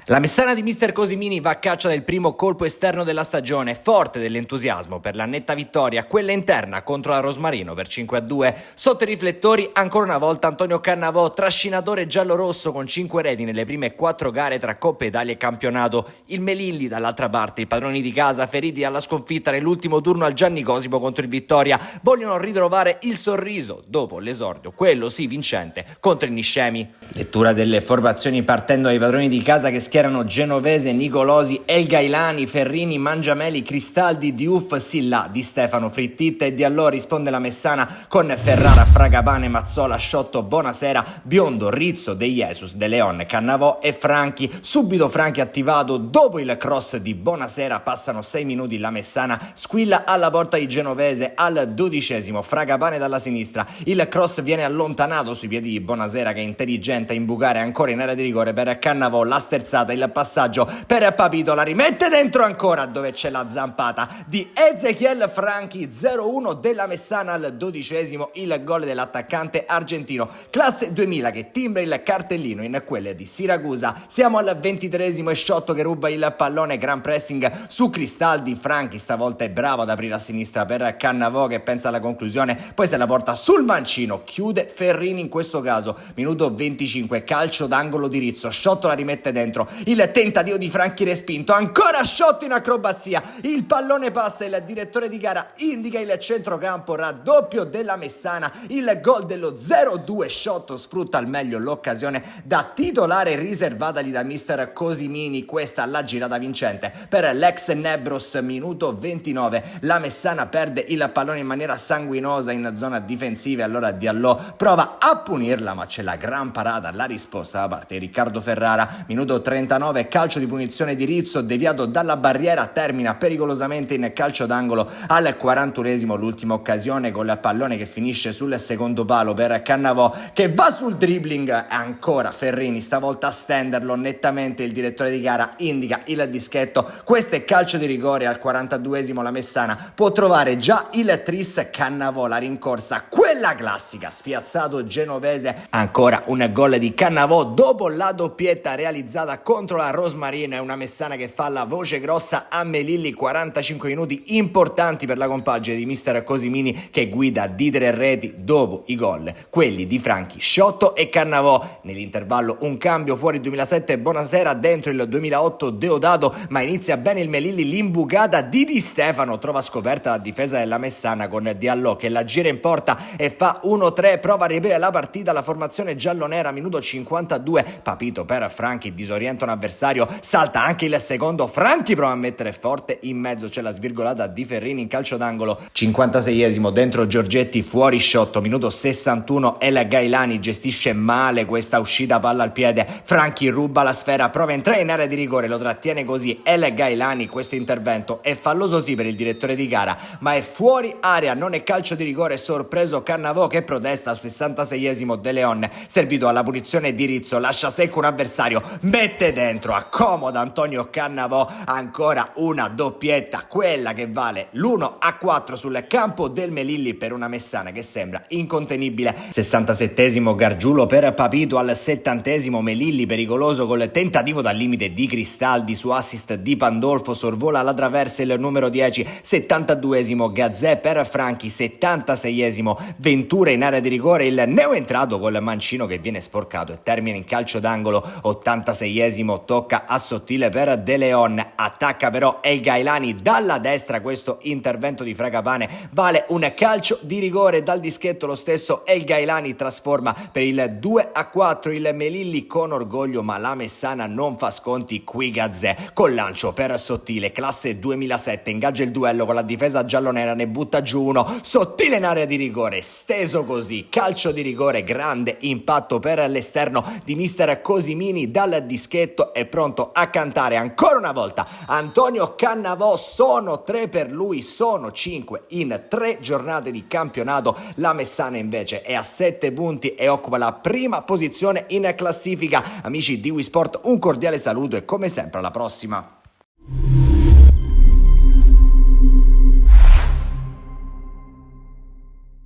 La Messana di mister Cosimini va a caccia del primo colpo esterno della stagione, forte dell'entusiasmo per la netta vittoria, quella interna contro la Rosmarino per 5-2. Sotto i riflettori ancora una volta Antonio Cannavò, trascinatore giallorosso con 5 reti nelle prime 4 gare tra Coppa Italia e campionato. Il Melilli dall'altra parte, i padroni di casa feriti dalla sconfitta nell'ultimo turno al Gianni Cosimo contro il Vittoria, vogliono ritrovare il sorriso dopo l'esordio, quello sì vincente, contro i Niscemi. Lettura delle formazioni partendo dai padroni di casa che schierano Genovese, Nicolosi, El Gailani, Ferrini, Mangiameli, Cristaldi, Diouf, Silla, Di Stefano, Frittitta e Diallò. Risponde la Messana con Ferrara, Fragapane, Mazzola, Sciotto, Bonasera, Biondo, Rizzo, De Jesus, De Leon, Cannavò e Franchi. Subito Franchi attivato dopo il cross di Bonasera, passano 6 minuti, la Messana squilla alla porta di Genovese al 12°, Fragapane dalla sinistra, il cross viene allontanato sui piedi di Bonasera che è intelligente a imbucare ancora in area di rigore per Cannavò, la sterzata, il passaggio per Papito, la rimette dentro ancora dove c'è la zampata di Ezechiel Franchi. 0-1 della Messana al 12°, il gol dell'attaccante argentino classe 2000 che timbra il cartellino in quelle di Siracusa. Siamo al 23° e Sciotto che ruba il pallone, gran pressing su Cristaldi, Franchi stavolta è bravo ad aprire a sinistra per Cannavò che pensa alla conclusione, poi se la porta sul mancino, chiude Ferrini in questo caso. Minuto 25, calcio d'angolo di Rizzo, Sciotto la rimette dentro, il tentativo di Franchi respinto, ancora Sciotto in acrobazia, il pallone passa, il direttore di gara indica il centrocampo, raddoppio della Messana, il gol dello 0-2, Sciotto sfrutta al meglio l'occasione da titolare riservatagli da mister Cosimini, questa la girata vincente per l'ex Nebros. Minuto 29, la Messana perde il pallone in maniera sanguinosa in zona difensiva, allora Diallò prova a punirla ma c'è la gran parata, la risposta da parte di Riccardo Ferrara. Minuto 39, calcio di punizione di Rizzo deviato dalla barriera, termina pericolosamente in calcio d'angolo al 41°, l'ultima occasione col pallone che finisce sul secondo palo per Cannavò che va sul dribbling, ancora Ferrini stavolta a stenderlo nettamente, il direttore di gara indica il dischetto, questo è calcio di rigore. Al 42°, la Messana può trovare già il tris, Cannavò la rincorsa, quella classica, spiazzato Genovese, ancora un gol di Cannavò dopo la doppietta realizzata contro la Rosmarino. È una Messana che fa la voce grossa a Melilli, 45 minuti importanti per la compagine di mister Cosimini che guida di 3 reti dopo i gol, quelli di Franchi, Sciotto e Cannavò. Nell'intervallo un cambio, fuori il 2007 Bonasera, dentro il 2008 Deodato, ma inizia bene il Melilli, l'imbucata di Di Stefano trova scoperta la difesa della Messana con Diallò che la gira in porta e fa 1-3, prova a riaprire la partita la formazione giallonera. Minuto 52, Papito per Franchi disorienta un avversario, salta anche il secondo, Franchi prova a mettere forte, in mezzo c'è la svirgolata di Ferrini in calcio d'angolo. 56°, dentro Giorgetti, fuori Sciotto. Minuto 61, El Gailani gestisce male questa uscita, palla al piede, Franchi ruba la sfera, prova a entrare in area di rigore, lo trattiene così El Gailani. Questo intervento è falloso sì per il direttore di gara ma è fuori area, non è calcio di rigore, sorpreso Cannavò che protesta. Al 66°, De Leon servito alla punizione di Rizzo, lascia secco un avversario, mette dentro, accomoda Antonio Cannavò, ancora una doppietta, quella che vale l'1-4 sul campo del Melilli per una Messana che sembra incontenibile. 67°, Gargiulo per Papito, al 70°, Melilli pericoloso col tentativo dal limite di Cristaldi su assist di Pandolfo, sorvola la traversa il numero 10. 72°, Gazzè per Franchi, 76°, Ventura in area di rigore, il neoentrato col mancino che viene sporcato e termina in calcio d'angolo. 86°, tocca a Sottile per De Leon, attacca però El Gailani dalla destra, questo intervento di Fragapane vale un calcio di rigore. Dal dischetto lo stesso El Gailani trasforma per il 2-4 il Melilli con orgoglio, ma la Messana non fa sconti qui. Gazzè col lancio per Sottile, classe 2007, ingaggia il duello con la difesa giallonera, ne butta giù uno, Sottile in area di rigore, steso così, calcio di rigore, grande impatto per l'esterno di mister Cosimini. Dal dischetto è pronto a cantare ancora una volta Antonio Cannavò, sono 3 per lui, sono 5 in 3 giornate di campionato. La Messana invece è a 7 punti e occupa la prima posizione in classifica. Amici di Wisport, un cordiale saluto e come sempre alla prossima.